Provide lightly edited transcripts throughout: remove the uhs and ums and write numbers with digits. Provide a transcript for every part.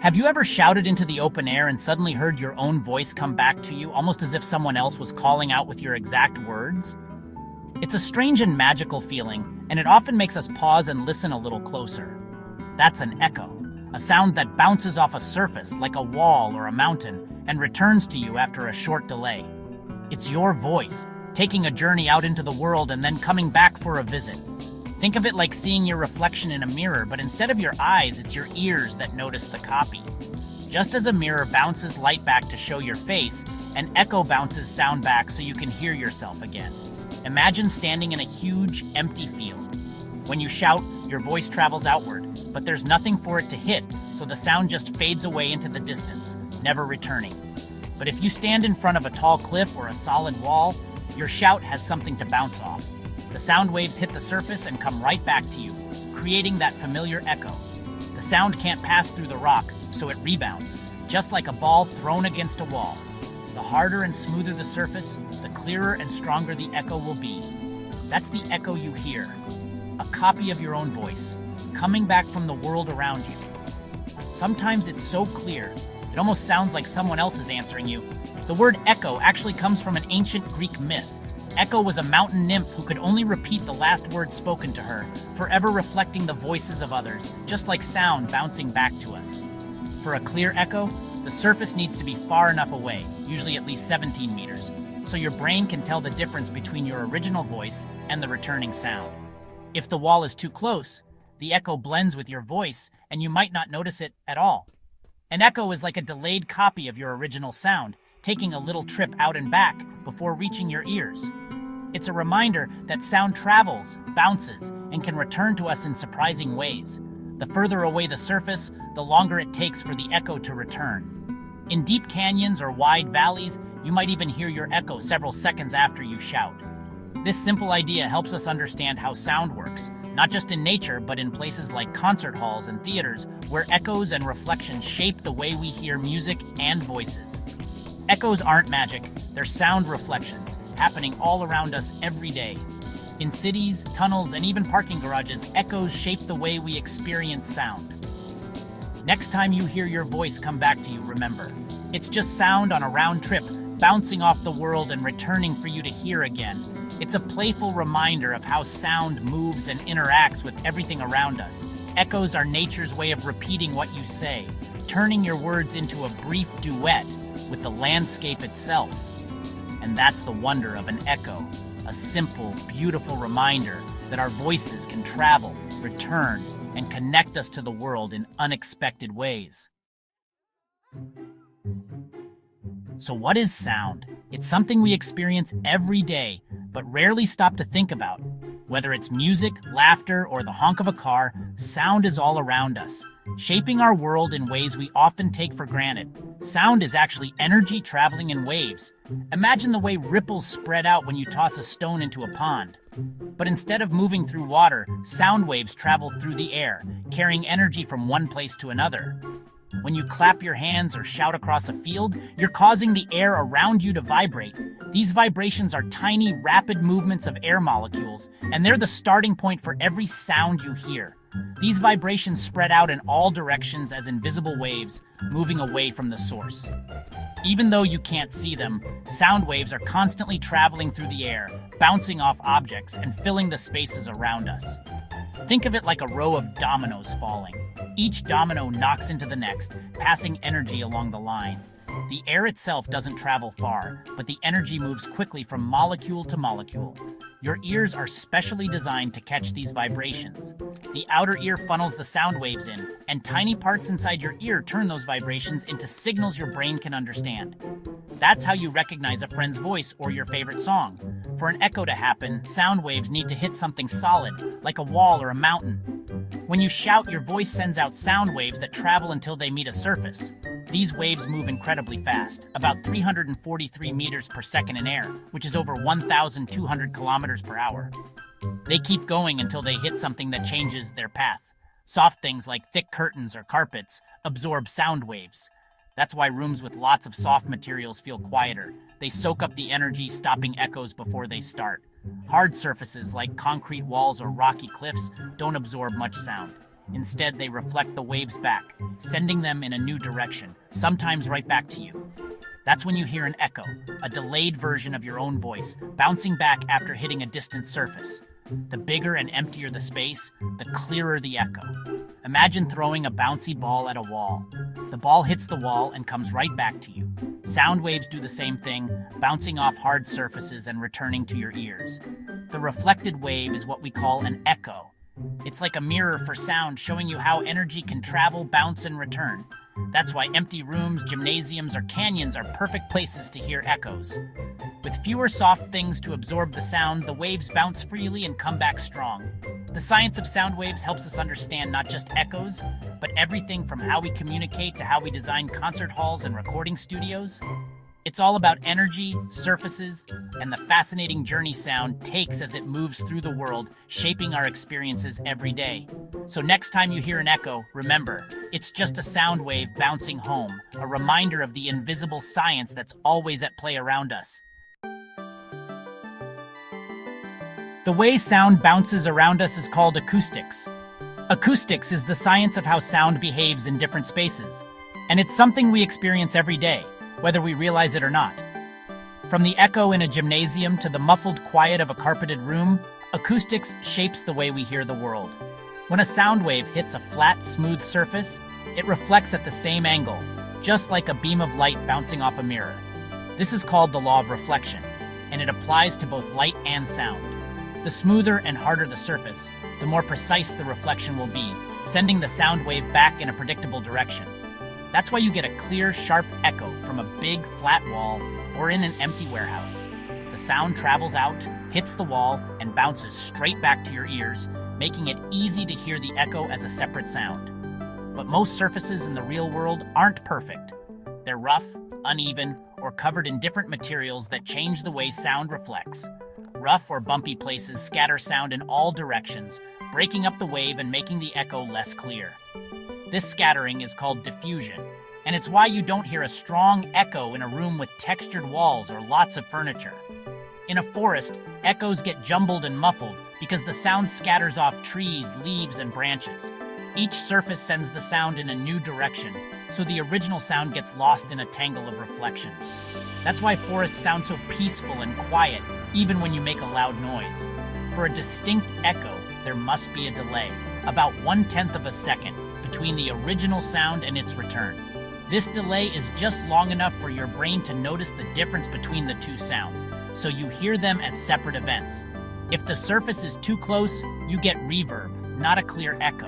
Have you ever shouted into the open air and suddenly heard your own voice come back to you, almost as if someone else was calling out with your exact words? It's a strange and magical feeling, and it often makes us pause and listen a little closer. That's an echo, a sound that bounces off a surface like a wall or a mountain and returns to you after a short delay. It's your voice, taking a journey out into the world and then coming back for a visit. Think of it like seeing your reflection in a mirror, but instead of your eyes, it's your ears that notice the copy. Just as a mirror bounces light back to show your face, an echo bounces sound back so you can hear yourself again. Imagine standing in a huge, empty field. When you shout, your voice travels outward, but there's nothing for it to hit, so the sound just fades away into the distance, never returning. But if you stand in front of a tall cliff or a solid wall, your shout has something to bounce off. The sound waves hit the surface and come right back to you, creating that familiar echo. The sound can't pass through the rock, so it rebounds, just like a ball thrown against a wall. The harder and smoother the surface, the clearer and stronger the echo will be. That's the echo you hear, a copy of your own voice, coming back from the world around you. Sometimes it's so clear, it almost sounds like someone else is answering you. The word echo actually comes from an ancient Greek myth. Echo was a mountain nymph who could only repeat the last word spoken to her, forever reflecting the voices of others, just like sound bouncing back to us. For a clear echo, the surface needs to be far enough away, usually at least 17 meters, so your brain can tell the difference between your original voice and the returning sound. If the wall is too close, the echo blends with your voice and you might not notice it at all. An echo is like a delayed copy of your original sound, taking a little trip out and back before reaching your ears. It's a reminder that sound travels, bounces, and can return to us in surprising ways. The further away the surface, the longer it takes for the echo to return. In deep canyons or wide valleys, you might even hear your echo several seconds after you shout. This simple idea helps us understand how sound works, not just in nature, but in places like concert halls and theaters, where echoes and reflections shape the way we hear music and voices. Echoes aren't magic, they're sound reflections, happening all around us every day. In cities, tunnels, and even parking garages, echoes shape the way we experience sound. Next time you hear your voice come back to you, remember, it's just sound on a round trip, bouncing off the world and returning for you to hear again. It's a playful reminder of how sound moves and interacts with everything around us. Echoes are nature's way of repeating what you say, turning your words into a brief duet with the landscape itself. And that's the wonder of an echo, a simple, beautiful reminder that our voices can travel, return, and connect us to the world in unexpected ways. So what is sound? It's something we experience every day, but rarely stop to think about. Whether it's music, laughter, or the honk of a car, sound is all around us, shaping our world in ways we often take for granted. Sound is actually energy traveling in waves. Imagine the way ripples spread out when you toss a stone into a pond. But instead of moving through water, sound waves travel through the air, carrying energy from one place to another. When you clap your hands or shout across a field, you're causing the air around you to vibrate. These vibrations are tiny, rapid movements of air molecules, and they're the starting point for every sound you hear. These vibrations spread out in all directions as invisible waves, moving away from the source. Even though you can't see them, sound waves are constantly traveling through the air, bouncing off objects and filling the spaces around us. Think of it like a row of dominoes falling. Each domino knocks into the next, passing energy along the line. The air itself doesn't travel far, but the energy moves quickly from molecule to molecule. Your ears are specially designed to catch these vibrations. The outer ear funnels the sound waves in, and tiny parts inside your ear turn those vibrations into signals your brain can understand. That's how you recognize a friend's voice or your favorite song. For an echo to happen, sound waves need to hit something solid, like a wall or a mountain. When you shout, your voice sends out sound waves that travel until they meet a surface. These waves move incredibly fast, about 343 meters per second in air, which is over 1,200 kilometers per hour. They keep going until they hit something that changes their path. Soft things like thick curtains or carpets absorb sound waves. That's why rooms with lots of soft materials feel quieter. They soak up the energy, stopping echoes before they start. Hard surfaces like concrete walls or rocky cliffs don't absorb much sound. Instead, they reflect the waves back, sending them in a new direction, sometimes right back to you. That's when you hear an echo, a delayed version of your own voice, bouncing back after hitting a distant surface. The bigger and emptier the space, the clearer the echo. Imagine throwing a bouncy ball at a wall. The ball hits the wall and comes right back to you. Sound waves do the same thing, bouncing off hard surfaces and returning to your ears. The reflected wave is what we call an echo. It's like a mirror for sound, showing you how energy can travel, bounce, and return. That's why empty rooms, gymnasiums, or canyons are perfect places to hear echoes. With fewer soft things to absorb the sound, the waves bounce freely and come back strong. The science of sound waves helps us understand not just echoes, but everything from how we communicate to how we design concert halls and recording studios. It's all about energy, surfaces, and the fascinating journey sound takes as it moves through the world, shaping our experiences every day. So next time you hear an echo, remember, it's just a sound wave bouncing home, a reminder of the invisible science that's always at play around us. The way sound bounces around us is called acoustics. Acoustics is the science of how sound behaves in different spaces, and it's something we experience every day, whether we realize it or not. From the echo in a gymnasium to the muffled quiet of a carpeted room, acoustics shapes the way we hear the world. When a sound wave hits a flat, smooth surface, it reflects at the same angle, just like a beam of light bouncing off a mirror. This is called the law of reflection, and it applies to both light and sound. The smoother and harder the surface, the more precise the reflection will be, sending the sound wave back in a predictable direction. That's why you get a clear, sharp echo from a big, flat wall or in an empty warehouse. The sound travels out, hits the wall, and bounces straight back to your ears, making it easy to hear the echo as a separate sound. But most surfaces in the real world aren't perfect. They're rough, uneven, or covered in different materials that change the way sound reflects. Rough or bumpy places scatter sound in all directions, breaking up the wave and making the echo less clear. This scattering is called diffusion, and it's why you don't hear a strong echo in a room with textured walls or lots of furniture. In a forest, echoes get jumbled and muffled because the sound scatters off trees, leaves, and branches. Each surface sends the sound in a new direction, so the original sound gets lost in a tangle of reflections. That's why forests sound so peaceful and quiet, even when you make a loud noise. For a distinct echo, there must be a delay, about 1/10 of a second, between the original sound and its return. This delay is just long enough for your brain to notice the difference between the two sounds, so you hear them as separate events. If the surface is too close, you get reverb, not a clear echo.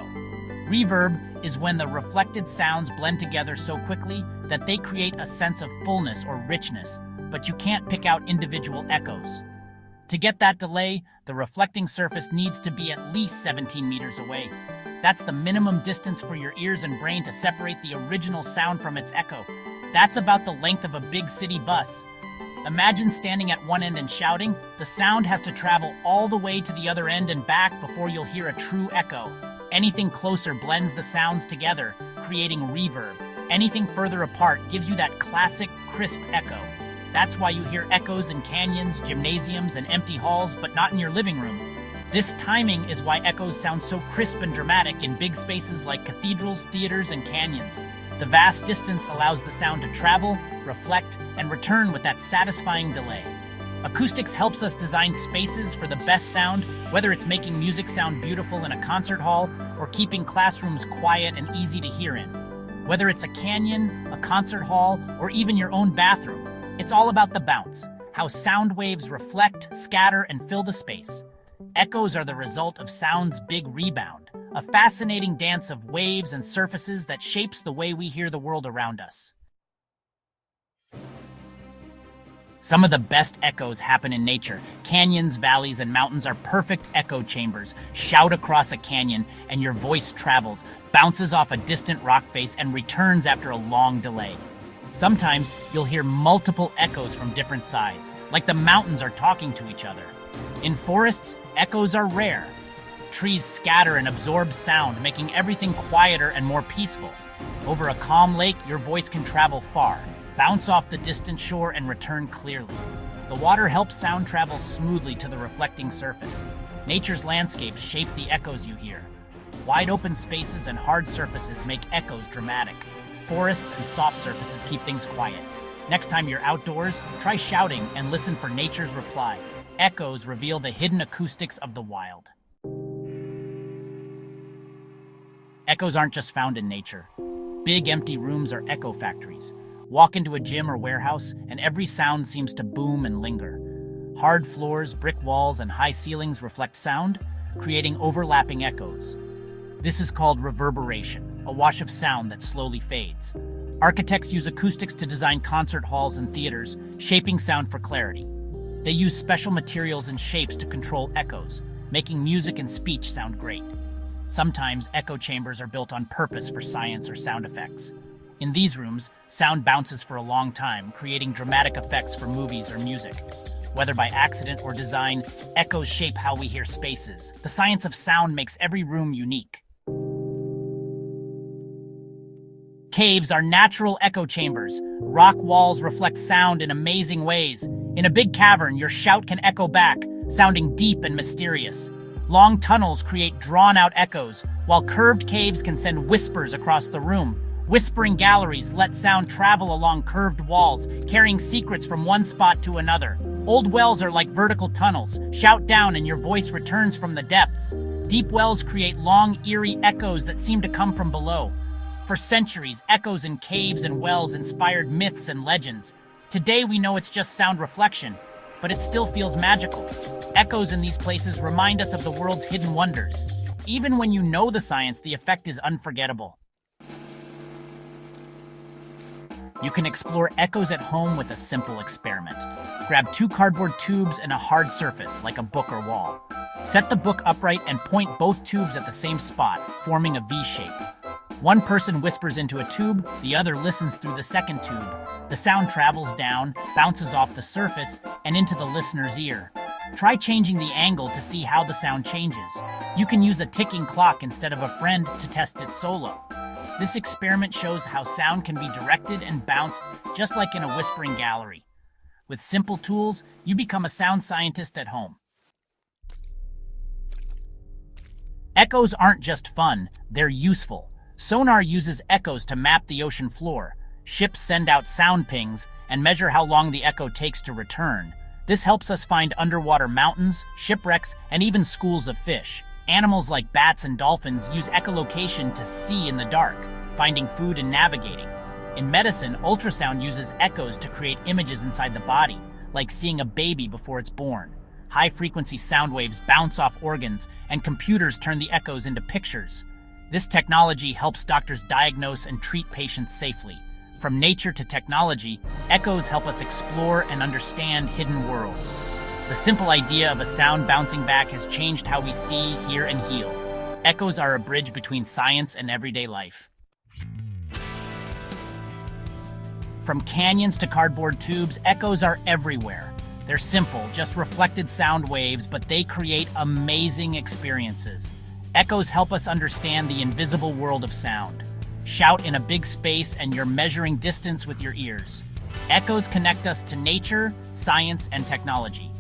Reverb is when the reflected sounds blend together so quickly that they create a sense of fullness or richness, but you can't pick out individual echoes. To get that delay, the reflecting surface needs to be at least 17 meters away. That's the minimum distance for your ears and brain to separate the original sound from its echo. That's about the length of a big city bus. Imagine standing at one end and shouting. The sound has to travel all the way to the other end and back before you'll hear a true echo. Anything closer blends the sounds together, creating reverb. Anything further apart gives you that classic, crisp echo. That's why you hear echoes in canyons, gymnasiums, and empty halls, but not in your living room. This timing is why echoes sound so crisp and dramatic in big spaces like cathedrals, theaters, and canyons. The vast distance allows the sound to travel, reflect, and return with that satisfying delay. Acoustics helps us design spaces for the best sound, whether it's making music sound beautiful in a concert hall or keeping classrooms quiet and easy to hear in. Whether it's a canyon, a concert hall, or even your own bathroom, it's all about the bounce, how sound waves reflect, scatter, and fill the space. Echoes are the result of sound's big rebound, a fascinating dance of waves and surfaces that shapes the way we hear the world around us. Some of the best echoes happen in nature. Canyons, valleys, and mountains are perfect echo chambers. Shout across a canyon, and your voice travels, bounces off a distant rock face, and returns after a long delay. Sometimes you'll hear multiple echoes from different sides, like the mountains are talking to each other. In forests, echoes are rare. Trees scatter and absorb sound, making everything quieter and more peaceful. Over a calm lake, your voice can travel far, bounce off the distant shore, and return clearly. The water helps sound travel smoothly to the reflecting surface. Nature's landscapes shape the echoes you hear. Wide open spaces and hard surfaces make echoes dramatic. Forests and soft surfaces keep things quiet. Next time you're outdoors, try shouting and listen for nature's reply. Echoes reveal the hidden acoustics of the wild. Echoes aren't just found in nature. Big empty rooms are echo factories. Walk into a gym or warehouse, and every sound seems to boom and linger. Hard floors, brick walls, and high ceilings reflect sound, creating overlapping echoes. This is called reverberation, a wash of sound that slowly fades. Architects use acoustics to design concert halls and theaters, shaping sound for clarity. They use special materials and shapes to control echoes, making music and speech sound great. Sometimes echo chambers are built on purpose for science or sound effects. In these rooms, sound bounces for a long time, creating dramatic effects for movies or music. Whether by accident or design, echoes shape how we hear spaces. The science of sound makes every room unique. Caves are natural echo chambers. Rock walls reflect sound in amazing ways. In a big cavern, your shout can echo back, sounding deep and mysterious. Long tunnels create drawn-out echoes, while curved caves can send whispers across the room. Whispering galleries let sound travel along curved walls, carrying secrets from one spot to another. Old wells are like vertical tunnels. Shout down and your voice returns from the depths. Deep wells create long, eerie echoes that seem to come from below. For centuries, echoes in caves and wells inspired myths and legends. Today we know it's just sound reflection, but it still feels magical. Echoes in these places remind us of the world's hidden wonders. Even when you know the science, the effect is unforgettable. You can explore echoes at home with a simple experiment. Grab 2 cardboard tubes and a hard surface, like a book or wall. Set the book upright and point both tubes at the same spot, forming a V shape. One person whispers into a tube, the other listens through the second tube. The sound travels down, bounces off the surface, and into the listener's ear. Try changing the angle to see how the sound changes. You can use a ticking clock instead of a friend to test it solo. This experiment shows how sound can be directed and bounced just like in a whispering gallery. With simple tools, you become a sound scientist at home. Echoes aren't just fun, they're useful. Sonar uses echoes to map the ocean floor. Ships send out sound pings and measure how long the echo takes to return. This helps us find underwater mountains, shipwrecks, and even schools of fish. Animals like bats and dolphins use echolocation to see in the dark, finding food and navigating. In medicine, ultrasound uses echoes to create images inside the body, like seeing a baby before it's born. High-frequency sound waves bounce off organs, and computers turn the echoes into pictures. This technology helps doctors diagnose and treat patients safely. From nature to technology, echoes help us explore and understand hidden worlds. The simple idea of a sound bouncing back has changed how we see, hear, and heal. Echoes are a bridge between science and everyday life. From canyons to cardboard tubes, echoes are everywhere. They're simple, just reflected sound waves, but they create amazing experiences. Echoes help us understand the invisible world of sound. Shout in a big space and you're measuring distance with your ears. Echoes connect us to nature, science, and technology.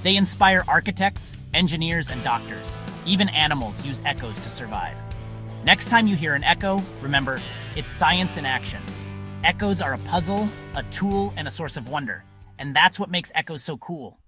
They inspire architects, engineers, and doctors. Even animals use echoes to survive. Next time you hear an echo, remember, it's science in action. Echoes are a puzzle, a tool, and a source of wonder. And that's what makes echoes so cool.